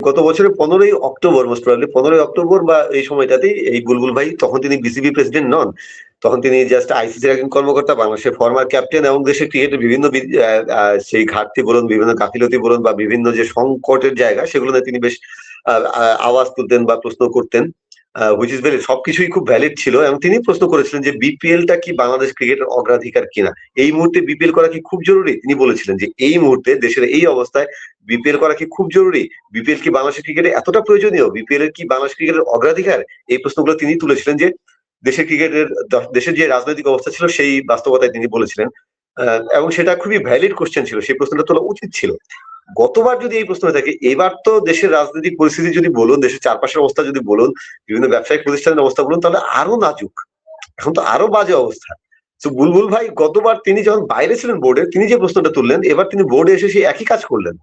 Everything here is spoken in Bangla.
গত বছরের 15ই অক্টোবর, মোস্ট প্রবাবলি 15ই অক্টোবর বা এই সময়টাতেই এই বুলবুল ভাই, তখন তিনি বিসিবি প্রেসিডেন্ট নন, তখন তিনি জাস্ট আইসিসির একজন কর্মকর্তা, বাংলাদেশের ফরমার ক্যাপ্টেন, এবং দেশের ক্রিকেটের বিভিন্ন সেই ঘাটতি বলুন, বিভিন্ন গাফিলতি বলুন, বা বিভিন্ন যে সংকটের জায়গা, সেগুলো নিয়ে তিনি বেশ আওয়াজ তুলতেন বা প্রশ্ন করতেন, হুইচ ইজ ভেরি, সবকিছুই খুব ভ্যালিড ছিল। এবং তিনি প্রশ্ন করেছিলেন যে বিপিএলটা কি বাংলাদেশ ক্রিকেটের অগ্রাধিকার কিনা, এই মুহূর্তে বিপিএল করা কি খুব জরুরি। তিনি বলেছিলেন যে এই মুহূর্তে দেশের এই অবস্থায় বিপিএল করা কি খুব জরুরি, বিপিএল কি বাংলাদেশের ক্রিকেটে এতটা প্রয়োজনীয়, বিপিএল এর কি বাংলাদেশ ক্রিকেটের অগ্রাধিকার, এই প্রশ্নগুলো তিনি তুলেছিলেন। যে দেশের ক্রিকেটের, দেশের যে রাজনৈতিক অবস্থা ছিল সেই বাস্তবতায় তিনি বলেছিলেন, এবং সেটা খুবই ভ্যালিড কোশ্চেন ছিল, সেই প্রশ্নটা তোলা উচিত ছিল। গতবার যদি এই প্রশ্ন থাকে, এবার তো দেশের রাজনৈতিক পরিস্থিতি যদি বলুন, দেশের চারপাশের অবস্থা যদি বলুন, বিভিন্ন ব্যবসায়িক প্রতিষ্ঠানের অবস্থা বলুন, তাহলে আরো নাজুক, এখন তো আরো বাজে অবস্থা। তো বুলবুল ভাই গতবার তিনি যখন বাইরে ছিলেন বোর্ডে, তিনি যে প্রশ্নটা তুললেন, এবার তিনি বোর্ডে এসে সেই একই কাজ করলেন।